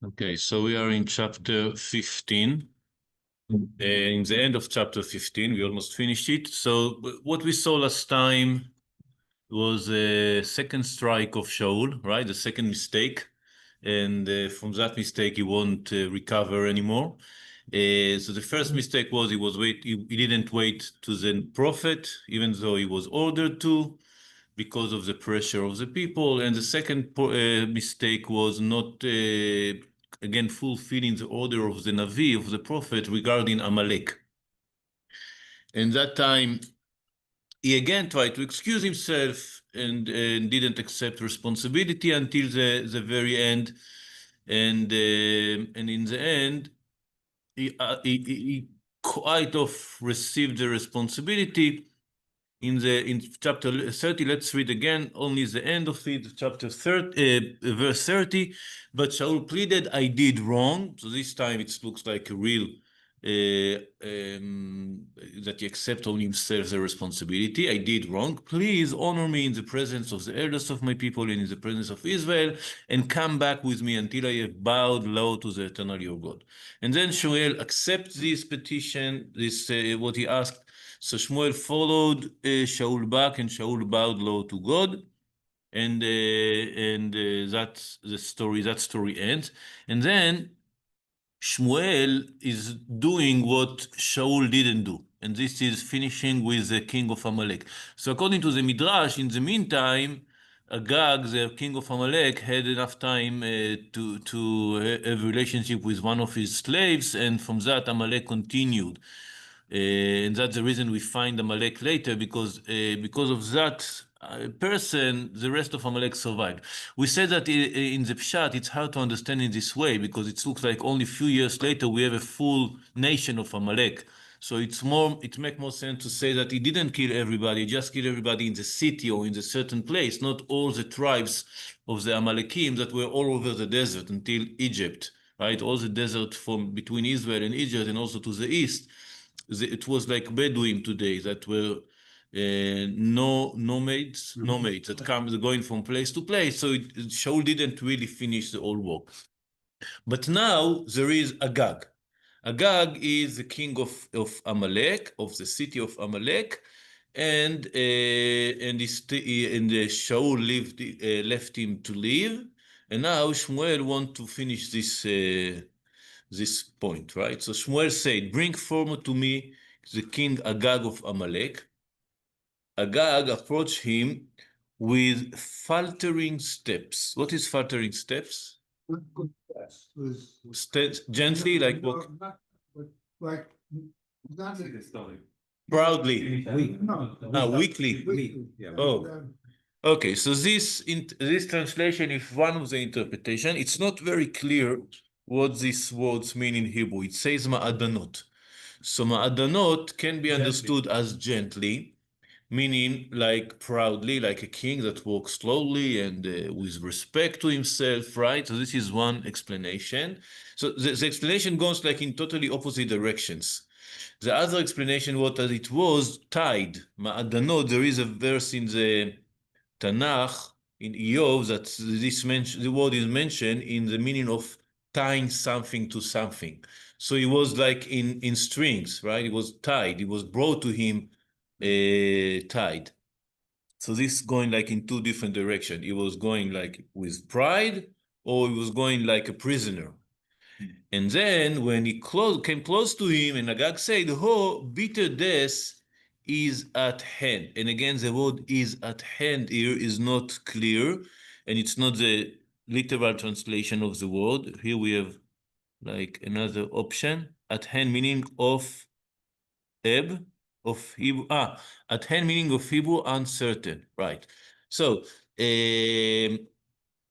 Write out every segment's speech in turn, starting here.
Okay, so we are in chapter 15. In the end of chapter 15, we almost finished it. So what we saw last time was a second strike of Shaul, right? The second mistake. And from that mistake, he won't recover anymore. So the first mistake was he didn't wait to the prophet, even though he was ordered to, because of the pressure of the people. And the second mistake was not, again, fulfilling the order of the Navi, of the prophet, regarding Amalek. And that time, he again tried to excuse himself and didn't accept responsibility until the very end. And in the end, he quite of received the responsibility. In chapter 30, let's read again only the end of it, chapter 30, verse 30. But Shaul pleaded, I did wrong. So this time it looks like a real that he accepts on himself the responsibility. I did wrong. Please honor me in the presence of the elders of my people and in the presence of Israel, and come back with me until I have bowed low to the eternal your God. And then Shmuel accepts this petition, this what he asked. So Shmuel followed Shaul back, and Shaul bowed low to God, and that's the story. That story ends, and then Shmuel is doing what Shaul didn't do, and this is finishing with the king of Amalek. So according to the Midrash, in the meantime, Agag, the king of Amalek, had enough time to have a relationship with one of his slaves, and from that Amalek continued. And that's the reason we find Amalek later, because of that person, the rest of Amalek survived. We said that in the Pshat, it's hard to understand in this way, because it looks like only a few years later we have a full nation of Amalek. So it makes more sense to say that he didn't kill everybody, he just killed everybody in the city or in the certain place, not all the tribes of the Amalekim that were all over the desert until Egypt, right? All the desert from between Israel and Egypt and also to the east. It was like Bedouin today that were nomads that come going from place to place. So Shaul didn't really finish the whole work. But now there is Agag. Agag is the king of Amalek, of the city of Amalek, and Shaul left him to live, and now Shmuel want to finish this point, right? So Shmuel said, bring forward to me the king Agag of Amalek. Agag approached him with faltering steps. What is faltering steps? Steps gently, like what? Like not Proudly. Weakly. Oh. Okay, so this translation, if one of the interpretation, it's not very clear what these words mean in Hebrew. It says ma'adanot. So ma'adanot can be understood as gently, meaning like proudly, like a king that walks slowly and with respect to himself, right? So this is one explanation. So the explanation goes like in totally opposite directions. The other explanation was that it was tied. Ma'adanot, there is a verse in the Tanakh, in Iyov, that the word is mentioned in the meaning of tying something to something. So it was like in strings, right? It was tied. It was brought to him tied. So this going like in two different directions. It was going like with pride, or it was going like a prisoner. And then when he came close to him, and Agag said, "Oh, bitter death is at hand." And again, the word "is at hand" here is not clear, and it's not the literal translation of the word. Here we have like another option, at hand, meaning of ebb, of Hebrew. At hand, meaning of Hebrew, uncertain. Right. So in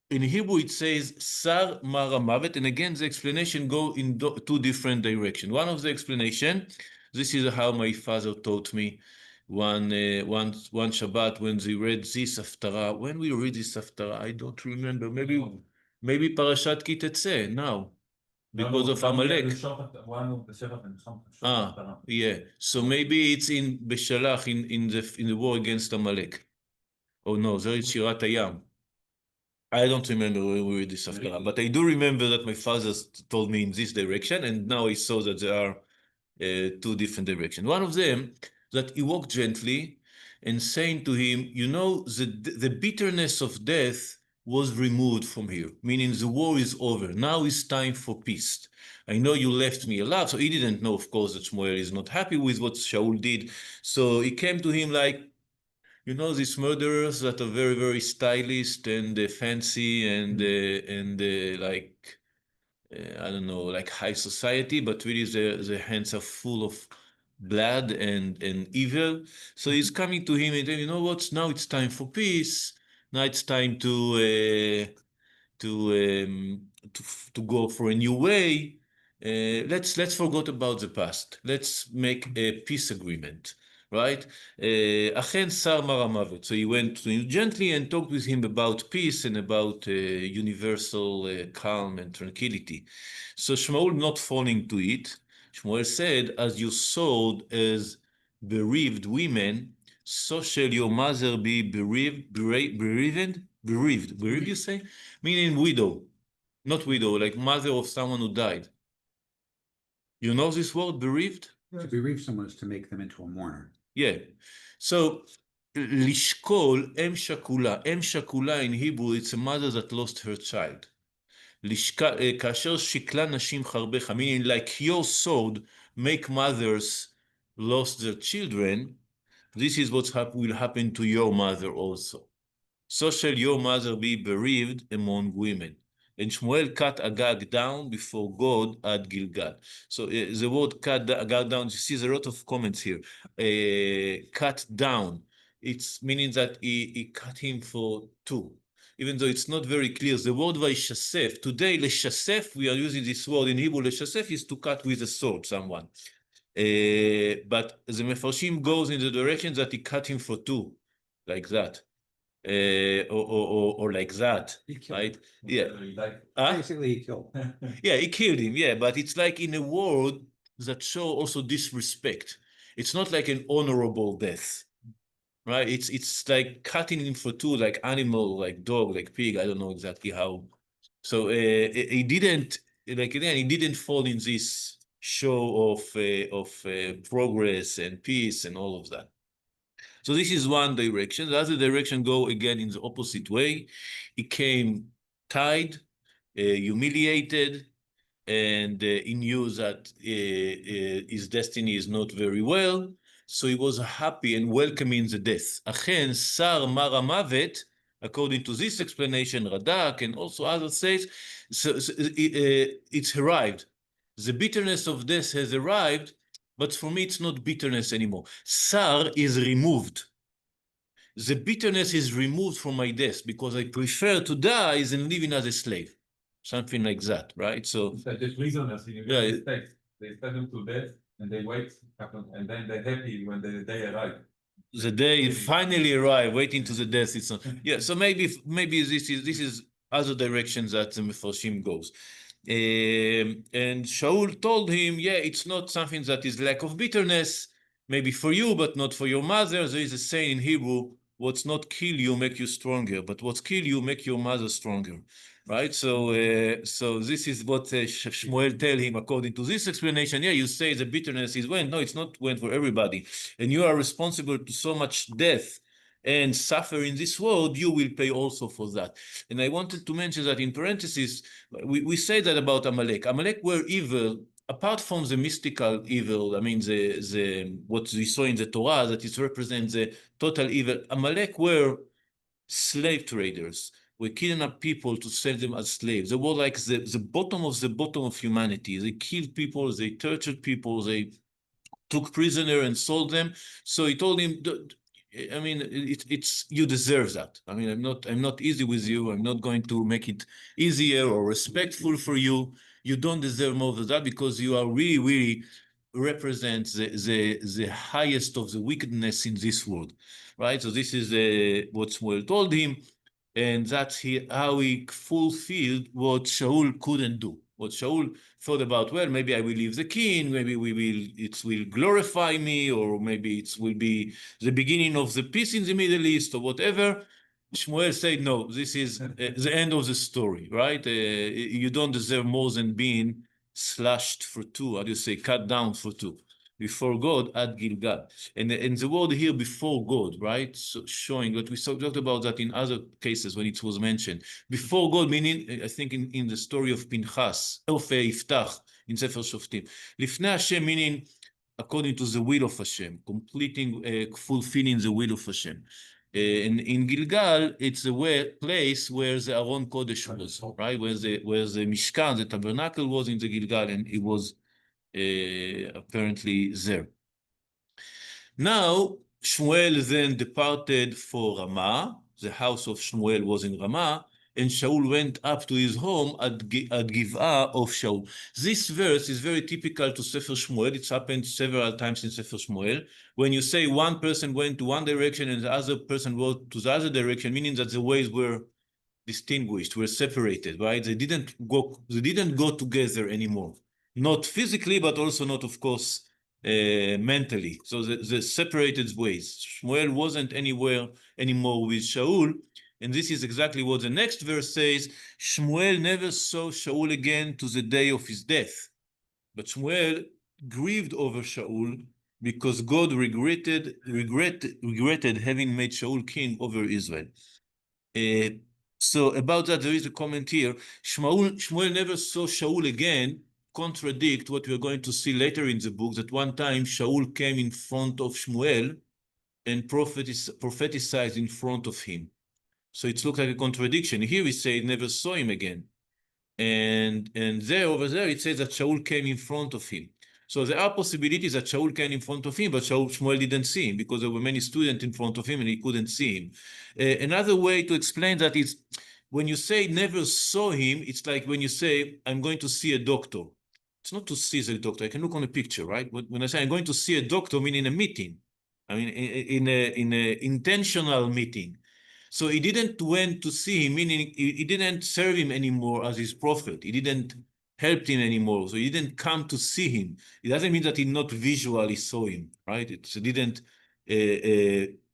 Hebrew, it says Sar Mara Mavet, and again, the explanation go in two different directions. One of the explanation, this is how my father taught me one Shabbat when they read this Haftarah. When we read this Haftarah, I don't remember. Maybe Parashat Ki Tetzeh now, because of Amalek. Yeah. So maybe it's in Beshalach in the war against Amalek. Oh no, there is Shirat Hayam. I don't remember when we read this Haftarah, but I do remember that my father told me in this direction, and now I saw that there are two different directions. One of them, that he walked gently and saying to him, you know, the bitterness of death was removed from here, meaning the war is over. Now it's time for peace. I know you left me alive. So he didn't know, of course, that Shmuel is not happy with what Shaul did. So he came to him like, you know, these murderers that are very, very stylish and fancy and like, I don't know, like high society, but really their hands are full of blood and evil. So he's coming to him and saying, you know what, now it's time for peace. Now it's time to go for a new way. Let's forget about the past. Let's make a peace agreement, right? אכן שר מר המוות. So he went to him gently and talked with him about peace and about universal calm and tranquility. So Shmuel not falling to it. Shmuel said, as you sowed as bereaved women, so shall your mother be bereaved, you say? Meaning widow, not widow, like mother of someone who died. You know this word, bereaved? To bereave someone is to make them into a mourner. Yeah. So, lishkol, em shakula. Em shakula in Hebrew, it's a mother that lost her child. כאשר שכלה נשים חרבך, meaning like your sword make mothers lost their children, this is what will happen to your mother also. So shall your mother be bereaved among women. And Shmuel cut Agag down before God at Gilgal. So the word cut Agag down, you see there's a lot of comments here. Cut down, it's meaning that he cut him for two. Even though it's not very clear, the word Vaishasef, today Leshasef, we are using this word in Hebrew, Leshasef is to cut with a sword someone. But the Mefarshim goes in the direction that he cut him for two, like that. Or like that, right? Yeah. Basically, he killed. Yeah, he killed him. Yeah, but it's like in a world that show also disrespect. It's not like an honorable death, right? It's like cutting him for two, like animal, like dog, like pig. I don't know exactly how. So he didn't, like again, he didn't fall in this show of progress and peace and all of that. So this is one direction. The other direction go again in the opposite way. He came tied, humiliated, and he knew that his destiny is not very well. So he was happy and welcoming the death. Achen sar mara mavet, according to this explanation, Radak and also others says, it's arrived. The bitterness of death has arrived, but for me it's not bitterness anymore. Sar is removed. The bitterness is removed from my death because I prefer to die than living as a slave. Something like that, right? So the prisoners in the United States, they send them to death and they wait, and then they're happy when the day arrives. The day finally arrive, waiting to the death. It's not, yeah. So maybe this is other directions that the Mefarshim goes. And Shaul told him, yeah, it's not something that is lack of bitterness, maybe for you, but not for your mother. There is a saying in Hebrew, what's not kill you make you stronger, but what's kill you make your mother stronger, right? So this is what Shmuel tell him according to this explanation. Yeah, you say the bitterness is went. No, it's not went for everybody. And you are responsible to so much death and suffer in this world, you will pay also for that. And I wanted to mention that in parentheses, we say that about Amalek. Amalek were evil, apart from the mystical evil, I mean, the what we saw in the Torah, that it represents the total evil. Amalek were slave traders. We kidnapped people to sell them as slaves. They were like the bottom of humanity. They killed people, they tortured people, they took prisoner and sold them. So he told him, I mean, it's you deserve that. I mean, I'm not easy with you. I'm not going to make it easier or respectful for you. You don't deserve more than that because you are really represent the highest of the wickedness in this world, right? So this is what Shmuel told him, and that's how he fulfilled what Shaul couldn't do. What Shaul thought about, well, maybe I will leave the king, maybe it will glorify me, or maybe it will be the beginning of the peace in the Middle East, or whatever. Shmuel said, no, this is the end of the story, right? You don't deserve more than being slashed for two. How do you say, cut down for two? Before God at Gilgal. And the word here, before God, right? So showing that we talked about that in other cases when it was mentioned. Before God, meaning, I think in the story of Pinchas, of Iftach, in Sefer Shoftim. Lifnei Hashem, meaning according to the will of Hashem, completing, fulfilling the will of Hashem. In Gilgal, it's the place where the Aron Kodesh was, right? Where the Mishkan, the tabernacle was in the Gilgal, and it was apparently there. Now, Shmuel then departed for Ramah. The house of Shmuel was in Ramah, and Shaul went up to his home at Giv'ah of Shaul. This verse is very typical to Sefer Shmuel. It's happened several times in Sefer Shmuel. When you say one person went to one direction and the other person went to the other direction, meaning that the ways were distinguished, were separated, right? They didn't go together anymore. Not physically, but also not, of course, mentally. So the separated ways. Shmuel wasn't anywhere anymore with Shaul. And this is exactly what the next verse says. Shmuel never saw Shaul again to the day of his death. But Shmuel grieved over Shaul because God regretted having made Shaul king over Israel. So about that, there is a comment here. Shmuel never saw Shaul again contradict what we're going to see later in the book, that one time Shaul came in front of Shmuel and prophesied in front of him. So it looks like a contradiction. Here we say never saw him again. And over there it says that Shaul came in front of him. So there are possibilities that Shaul came in front of him, but Shmuel didn't see him because there were many students in front of him and he couldn't see him. Another way to explain that is when you say never saw him, it's like when you say, I'm going to see a doctor. It's not to see the doctor. I can look on a picture, right? When I say I'm going to see a doctor, I mean in a meeting. I mean in a intentional meeting. So he didn't went to see him, meaning he didn't serve him anymore as his prophet. He didn't help him anymore. So he didn't come to see him. It doesn't mean that he not visually saw him, right? It didn't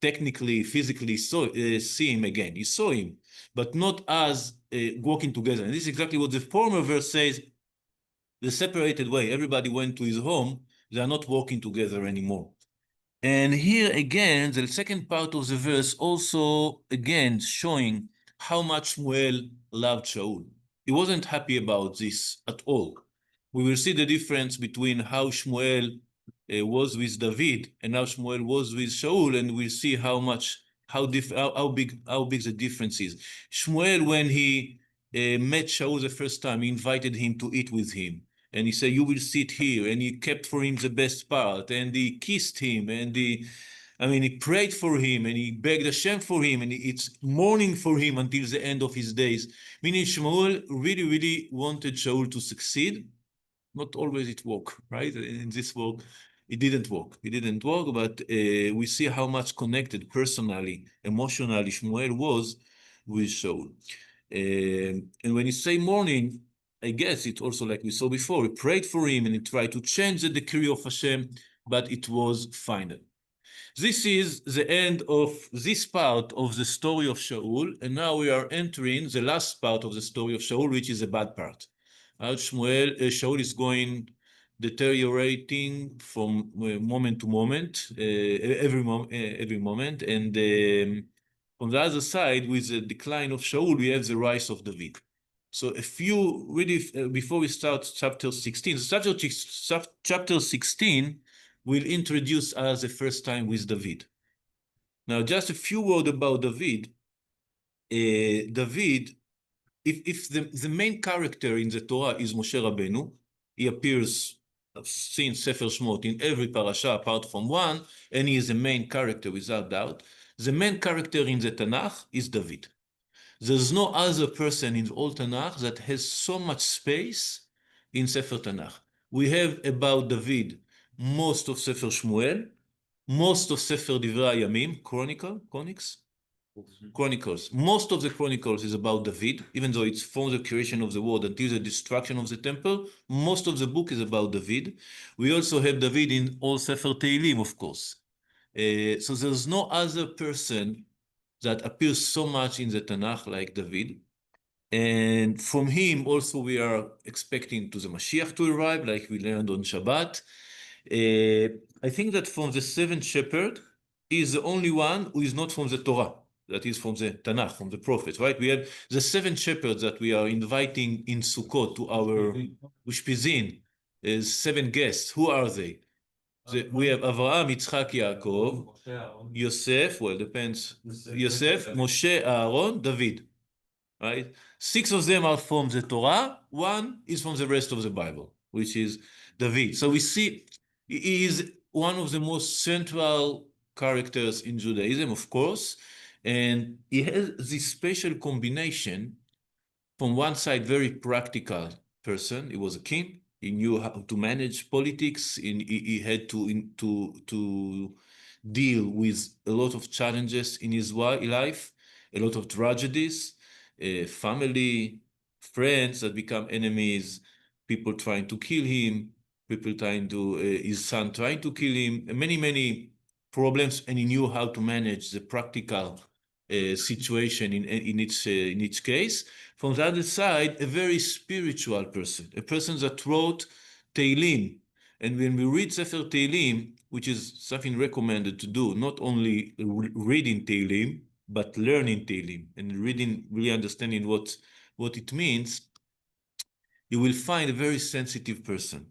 technically, physically see him again. He saw him, but not as walking together. And this is exactly what the former verse says, the separated way. Everybody went to his home. They are not walking together anymore. And here again, the second part of the verse also again showing how much Shmuel loved Shaul. He wasn't happy about this at all. We will see the difference between how Shmuel was with David and how Shmuel was with Shaul, and we'll see how big the difference is. Shmuel, when he met Shaul the first time, he invited him to eat with him. And he said, you will sit here. And he kept for him the best part. And he kissed him. And he prayed for him. And he begged Hashem for him. And it's mourning for him until the end of his days. Meaning Shmuel really, really wanted Shaul to succeed. Not always it worked, right? In this work, it didn't work. It didn't work, but we see how much connected personally, emotionally Shmuel was with Shaul. And when you say mourning, I guess it also, like we saw before, he prayed for him and he tried to change the decree of Hashem, but it was final. This is the end of this part of the story of Shaul, and now we are entering the last part of the story of Shaul, which is the bad part. Shaul is going deteriorating from moment to moment, every moment, and on the other side, with the decline of Shaul, we have the rise of David. So if you really, before we start chapter 16, chapter 16 will introduce us the first time with David. Now, just a few words about David. David, if the main character in the Torah is Moshe Rabbeinu, he appears since Sefer Shmot in every parasha apart from one, and he is the main character without doubt. The main character in the Tanakh is David. There's no other person in all Tanakh that has so much space in Sefer Tanakh. We have about David most of Sefer Shmuel, most of Sefer Divrei Hayamim, Chronicles. Most of the Chronicles is about David, even though it's from the creation of the world until the destruction of the temple. Most of the book is about David. We also have David in all Sefer Tehillim, of course. So there's no other person that appears so much in the Tanakh, like David. And from him also we are expecting to the Mashiach to arrive, like we learned on Shabbat. I think that from the seventh shepherd, he is the only one who is not from the Torah, that is from the Tanakh, from the prophets, right? We have the seven shepherds that we are inviting in Sukkot to our Ushpizin, is seven guests. Who are they? We have Avraham, Yitzchak, Yaakov, Yosef, well, depends. Yosef, Moshe, Aaron, David, right? Six of them are from the Torah, one is from the rest of the Bible, which is David. So we see he is one of the most central characters in Judaism, of course, and he has this special combination. From one side, very practical person. He was a king. He knew how to manage politics. He had to deal with a lot of challenges in his life, a lot of tragedies, family, friends that become enemies, people trying to kill him, people trying to, his son trying to kill him, many problems, and he knew how to manage the practical situation in each case. From the other side, a very spiritual person, a person that wrote Tehillim. And when we read Sefer Tehillim, which is something recommended to do, not only reading Tehillim, but learning Tehillim and reading, really understanding what it means, you will find a very sensitive person.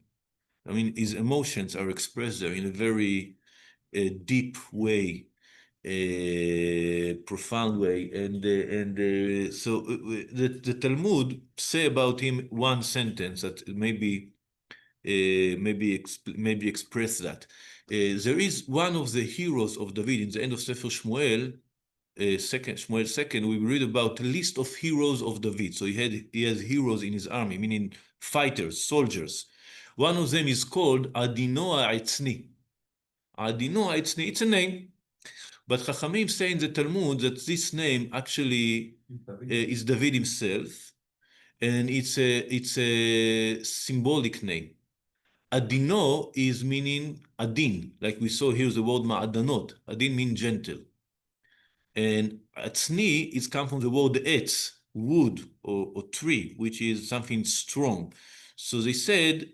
I mean, his emotions are expressed there in a very deep way, profound way, and so the Talmud say about him one sentence that maybe express that. There is one of the heroes of David in the end of Sefer Shmuel, Shmuel 2, we read about a list of heroes of David. So he has heroes in his army, meaning fighters, soldiers. One of them is called Adino Ha'etzni. Adino Ha'etzni, it's a name. But Chachamim say in the Talmud that this name actually is David himself, and it's a symbolic name. Adino is meaning adin, like we saw here the word ma'adanot. Adin means gentle. And atzni is come from the word etz, wood or tree, which is something strong. So they said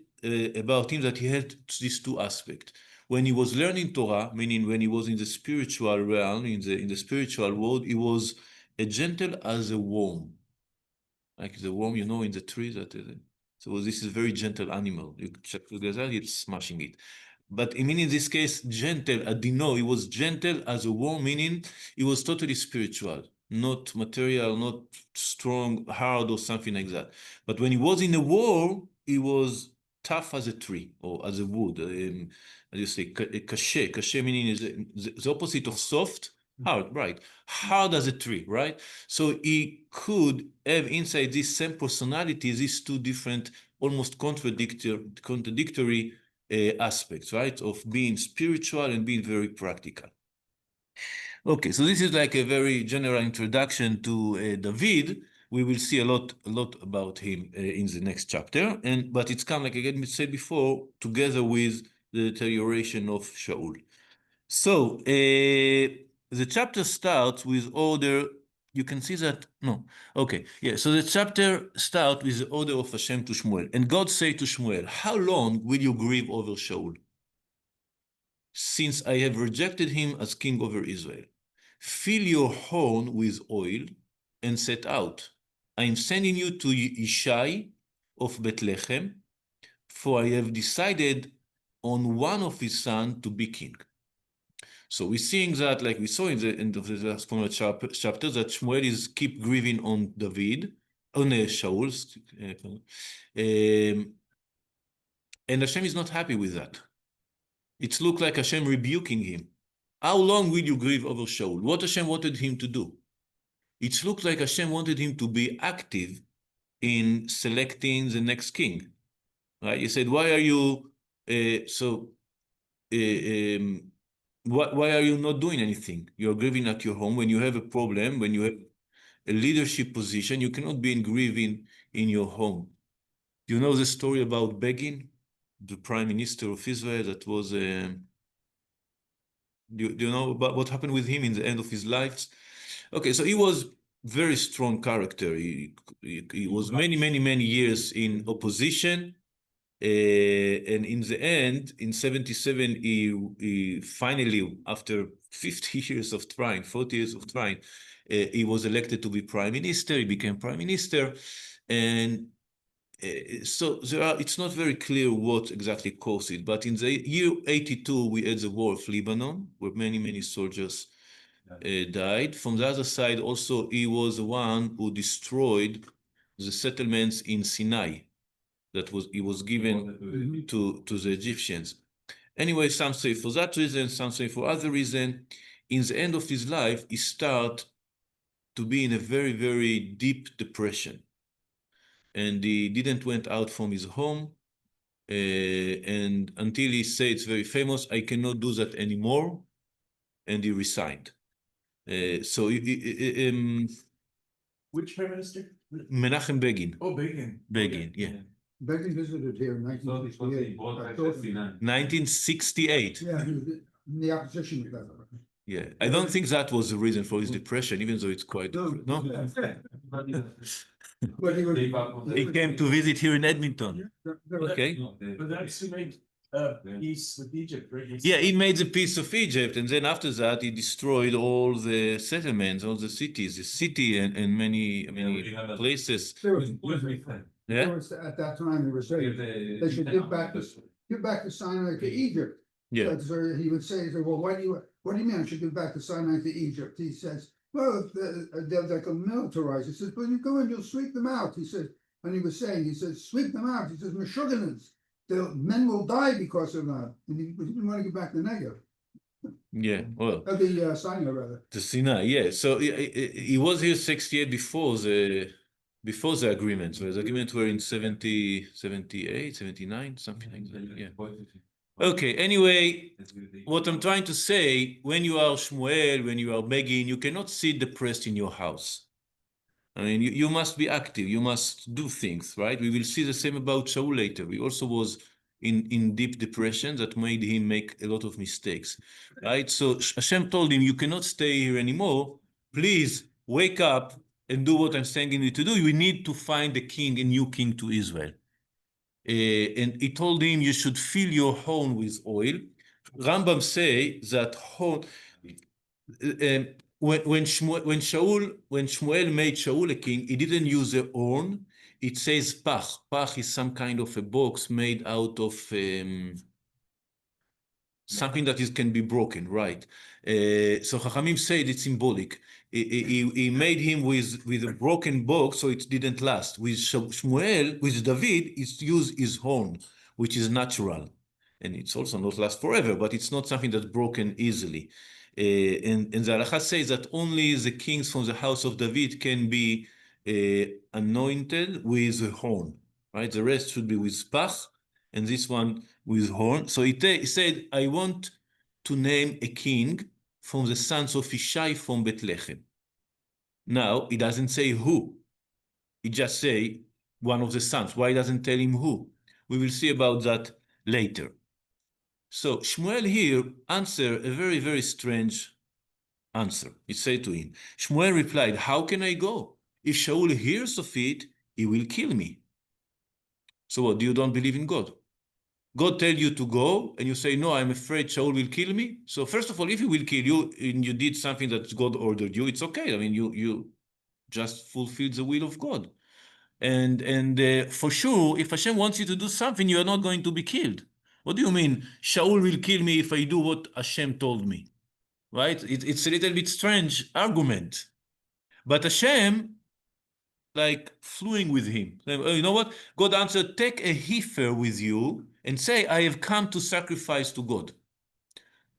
about him that he had these two aspects. When he was learning Torah, meaning when he was in the spiritual realm, in the spiritual world, he was as gentle as a worm, like the worm, in the tree. So this is a very gentle animal. You check the gazelle, it's smashing it. But meaning in this case, gentle, adino, he was gentle as a worm, meaning he was totally spiritual, not material, not strong, hard, or something like that. But when he was in a war, he was tough as a tree or as a wood. As you say, caché. Caché meaning is the opposite of soft, hard, right? Hard as a tree, right? So he could have inside this same personality, these two different, almost contradictory aspects, right? Of being spiritual and being very practical. Okay, so this is like a very general introduction to David. We will see a lot about him in the next chapter, but it's come, like again said before, together with the deterioration of Shaul. So the chapter starts with order. You can see that, no, okay, yeah. So the chapter starts with the order of Hashem to Shmuel. And God said to Shmuel, how long will you grieve over Shaul? Since I have rejected him as king over Israel. Fill your horn with oil and set out. I am sending you to Ishai of Bethlehem, for I have decided on one of his sons to be king. So we're seeing that, like we saw in the end of the last chapter, that Shmuel is keep grieving on David, on Shaul, and Hashem is not happy with that. It looks like Hashem rebuking him. How long will you grieve over Shaul? What Hashem wanted him to do? It looks like Hashem wanted him to be active in selecting the next king. Right? He said, why are you why are you not doing anything? You're grieving at your home. When you have a problem, when you have a leadership position, you cannot be in grieving in your home. Do you know the story about Begin, the prime minister of Israel that was, do you know about what happened with him in the end of his life? Okay, so he was very strong character. He was many years in opposition. And in the end, in 77, he finally, after 50 years of trying, 40 years of trying, he was elected to be prime minister. He became prime minister. And so it's not very clear what exactly caused it. But in the year 82, we had the war of Lebanon, where many soldiers died. From the other side, also, he was the one who destroyed the settlements in Sinai that he was given to the Egyptians. Anyway, some say for that reason, some say for other reason. In the end of his life, he started to be in a very deep depression. And he didn't went out from his home. And until he said, it's very famous, I cannot do that anymore. And he resigned. Which prime minister? Menachem Begin. Oh, Begin. Begin, yeah. Begin visited here in So it was 1968. bought by I thought- 69. 1968. Yeah, he was in the opposition with that. Yeah, I don't think that was the reason for his depression, even though it's quite, no? But he was. He came to visit here in Edmonton. Okay. But that's who made peace with Egypt, right? Yeah, he made the peace of Egypt, and then after that, he destroyed all the settlements, all the cities, the city and many places. There was, Yeah, there was, at that time, they were saying, they should give back the Sinai to Egypt. yeah, So he would say, well, what do you mean I should give back the Sinai to Egypt? He says, well, they're like a militarized. He says, when you go and you'll sweep them out. He said, and he was saying, he says, sweep them out. He says, Meshuggahs, the men will die because of that. And he didn't want to give back the Negev, yeah. Well, the Sinai rather. the Sinai, yeah. So he was here 68 before the agreement. So the agreement were in 70, 78, 79, something like that. Yeah. Okay. Anyway, what I'm trying to say, when you are Shmuel, when you are Begin, you cannot sit depressed in your house. I mean, you must be active. You must do things, right? We will see the same about Shaul later. He also was in deep depression that made him make a lot of mistakes, right? So Hashem told him, you cannot stay here anymore. Please wake up and do what I'm saying you need to do. We need to find a king, a new king to Israel. And he told him, you should fill your horn with oil. Rambam say that horn, when Shmuel made Shaul a king, he didn't use a horn. It says pach. Pach is some kind of a box made out of something that can be broken, right? So Chachamim said it's symbolic. He made him with a broken box, so it didn't last. With Shmuel, with David, it's used his horn, which is natural. And it's also not last forever, but it's not something that's broken easily. And the Halakha says that only the kings from the house of David can be anointed with a horn, right? The rest should be with pach, and this one with horn. So he said, I want to name a king from the sons of Ishai from Bethlehem. Now, he doesn't say who. He just say one of the sons. Why doesn't tell him who? We will see about that later. So Shmuel here answered a very strange answer. He said to him, Shmuel replied, how can I go? If Shaul hears of it, he will kill me. So what, you don't believe in God? God tell you to go and you say, no, I'm afraid Shaul will kill me. So first of all, if he will kill you and you did something that God ordered you, it's okay. I mean, you just fulfilled the will of God. And for sure, if Hashem wants you to do something, you are not going to be killed. What do you mean? Shaul will kill me if I do what Hashem told me, right? It's a little bit strange argument. But Hashem, like, flew with him. You know what? God answered, take a heifer with you and say, I have come to sacrifice to God.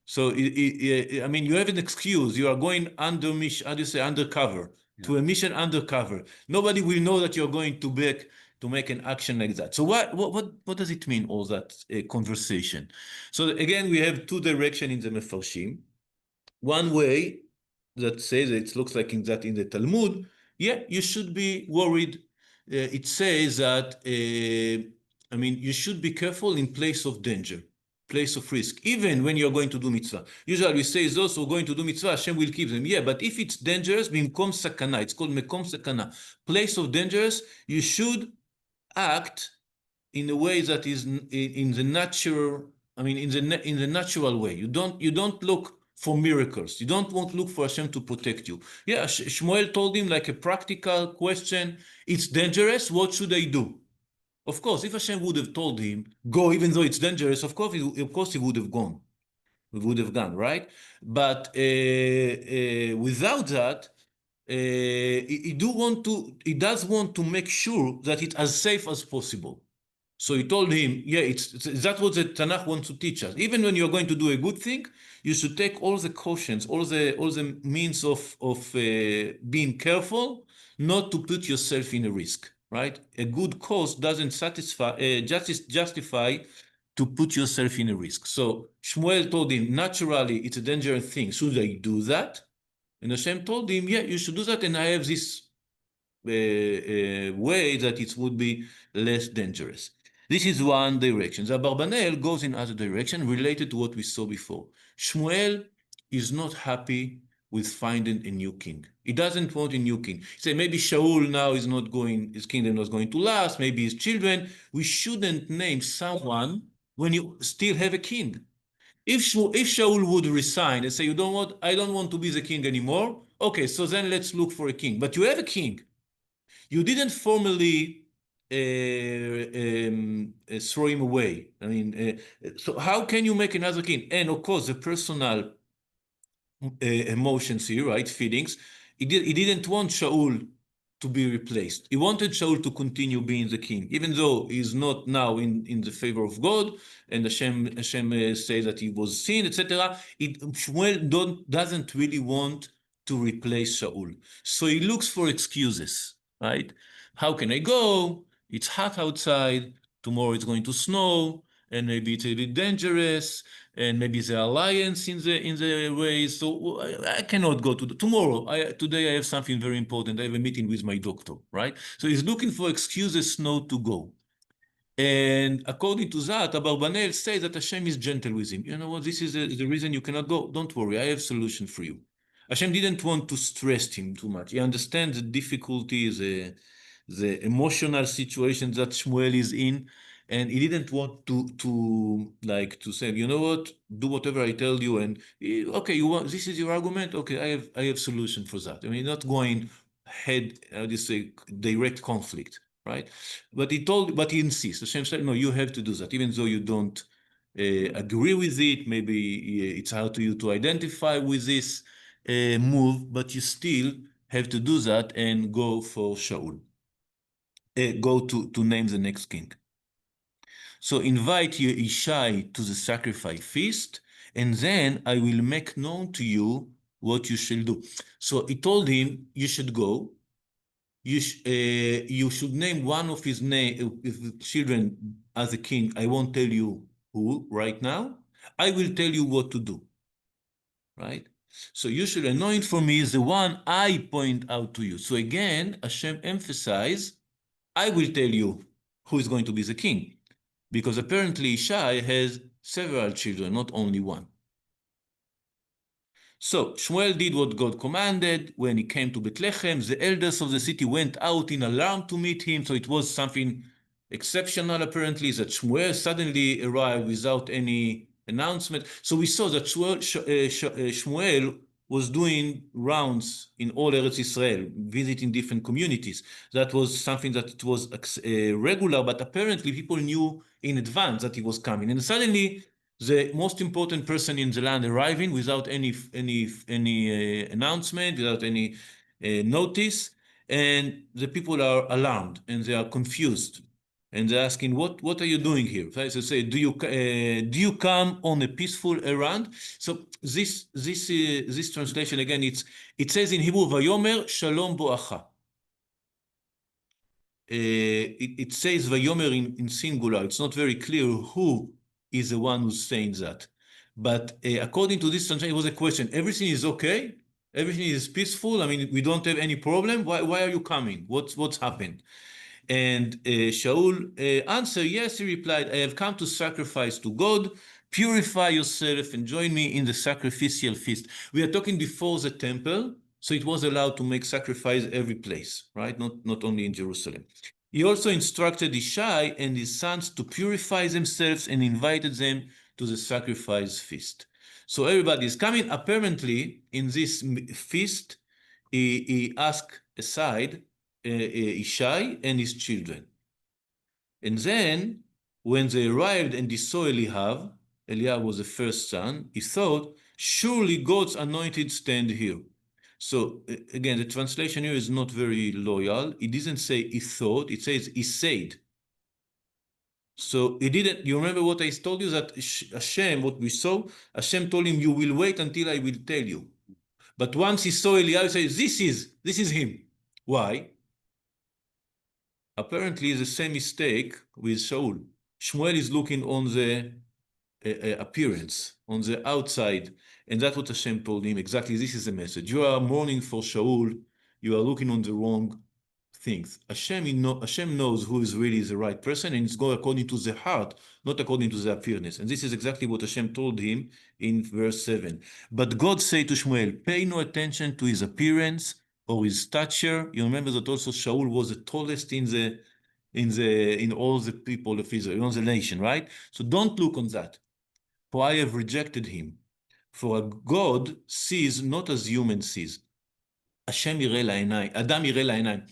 So, I mean, you have an excuse. You are going under mission, how do you say, undercover, to a mission undercover. Nobody will know that you're going to make an action like that. So what does it mean, all that conversation? So again, we have two directions in the Mefarshim. One way that says, it looks like in the Talmud, yeah, you should be worried. It says that, I mean, you should be careful in place of danger. place of risk, even when you're going to do mitzvah. Usually we say those who are going to do mitzvah, Hashem will keep them. Yeah, but if it's dangerous, bimkom sakana, it's called mekom sakana, place of dangerous, you should act in a way that is in the natural, I mean, in the natural way. You don't look for miracles. You don't want to look for Hashem to protect you. Yeah, Shmuel told him like a practical question. It's dangerous. What should I do? Of course, if Hashem would have told him, go, even though it's dangerous, of course he would have gone. He would have gone, right? But without that, he does want to make sure that it's as safe as possible. So he told him, yeah, that's what the Tanakh wants to teach us. Even when you're going to do a good thing, you should take all the cautions, all the means of being careful, not to put yourself in a risk, right? A good cause doesn't justify to put yourself in a risk. So Shmuel told him, naturally, it's a dangerous thing. Should I do that? And Hashem told him, yeah, you should do that, and I have this way that it would be less dangerous. This is one direction. The Abarbanel goes in other direction related to what we saw before. Shmuel is not happy with finding a new king. He doesn't want a new king. He said maybe Shaul now is not going, his kingdom is going to last, maybe his children. We shouldn't name someone when you still have a king. If Shaul would resign and say, I don't want to be the king anymore, okay, so then let's look for a king. But you have a king. You didn't formally throw him away. I mean, so how can you make another king? And of course, the personal emotions here, right? Feelings. He didn't want Shaul to be replaced. He wanted Shaul to continue being the king, even though he's not now in the favor of God, and Hashem say that he was sin, etc. Shmuel doesn't really want to replace Shaul. So he looks for excuses, right? How can I go? It's hot outside. Tomorrow it's going to snow, and maybe it's a bit dangerous, and maybe the alliance in the way. So I cannot go tomorrow. Today I have something very important. I have a meeting with my doctor, right? So he's looking for excuses not to go. And according to that, Abarbanel says that Hashem is gentle with him. You know what? This is the reason you cannot go. Don't worry, I have a solution for you. Hashem didn't want to stress him too much. He understands the difficulties, the emotional situation that Shmuel is in, and he didn't want to say, you know what, do whatever I tell you, and okay, this is your argument. Okay, I have solution for that. I mean, not going direct conflict, right? But he insists. Hashem said, no, you have to do that, even though you don't agree with it. Maybe it's hard to you to identify with this move, but you still have to do that and go for Shaul. Go to name the next king. So invite Yishai to the sacrifice feast, and then I will make known to you what you shall do. So he told him, you should go. You should name one of his children as a king. I won't tell you who right now. I will tell you what to do. Right? So you should anoint for me the one I point out to you. So again, Hashem emphasized, I will tell you who is going to be the king, because apparently Ishai has several children, not only one. So Shmuel did what God commanded. When he came to Bethlehem, the elders of the city went out in alarm to meet him. So it was something exceptional, apparently, that Shmuel suddenly arrived without any announcement. So we saw that Shmuel was doing rounds in all Eretz Israel, visiting different communities. That was something that was regular, but apparently people knew in advance that he was coming. And suddenly, the most important person in the land arriving without any announcement, without any notice, and the people are alarmed and they are confused. And they're asking, what are you doing here? So I say, do you come on a peaceful errand? So this translation again, it says in Hebrew, Vayomer Shalom Boacha. It says Vayomer in singular. It's not very clear who is the one who's saying that. But according to this translation, it was a question. Everything is okay? Everything is peaceful? I mean, we don't have any problem? Why are you coming? What's happened? And Shaul answered, yes, he replied, I have come to sacrifice to God. purify yourself and join me in the sacrificial feast. We are talking before the temple, so it was allowed to make sacrifice every place, right? Not only in Jerusalem. He also instructed Ishai and his sons to purify themselves and invited them to the sacrifice feast. So everybody is coming. Apparently, in this feast, he asked aside Ishai and his children. And then, when they arrived and they saw Eliab was the first son, he thought, surely God's anointed stand here. So again, the translation here is not very loyal. It doesn't say he thought, it says he said. So he didn't, you remember what I told you, that Hashem, what we saw, Hashem told him, you will wait until I will tell you. But once he saw Eliab, he said, this is him. Why? Apparently, the same mistake with Shaul. Shmuel is looking on the appearance, on the outside, and that's what Hashem told him. Exactly, this is the message. You are mourning for Shaul. You are looking on the wrong things. Hashem knows who is really the right person, and it's going according to the heart, not according to the appearance. And this is exactly what Hashem told him in verse 7. But God said to Shmuel, pay no attention to his appearance or his stature. You remember that also Shaul was the tallest in all the people of Israel, in all the nation, right? So don't look on that. For I have rejected him. For God sees not as human sees. Hashem yireh la'inai, Adam yireh la'inai.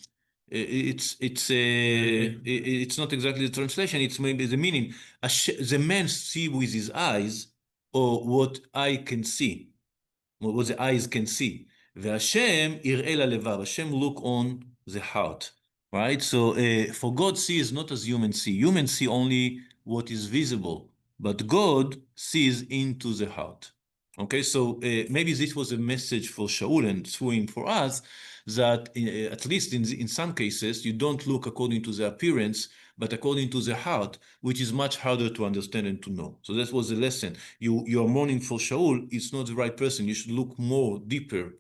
It's not exactly the translation, it's maybe the meaning. The man see with his eyes, or what I can see, what the eyes can see. Hashem yireh la'levav. Hashem look on the heart, right? So for God sees not as humans see. Humans see only what is visible, but God sees into the heart. Okay, so maybe this was a message for Shaul and through him for us, that at least in some cases, you don't look according to the appearance, but according to the heart, which is much harder to understand and to know. So that was the lesson. You are mourning for Shaul, it's not the right person. You should look more deeper,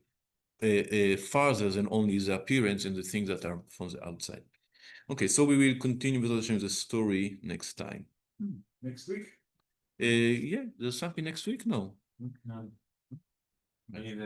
farther than only the appearance and the things that are from the outside. Okay, so we will continue with the story next time. Next week? Yeah, there's something next week? No. No. I need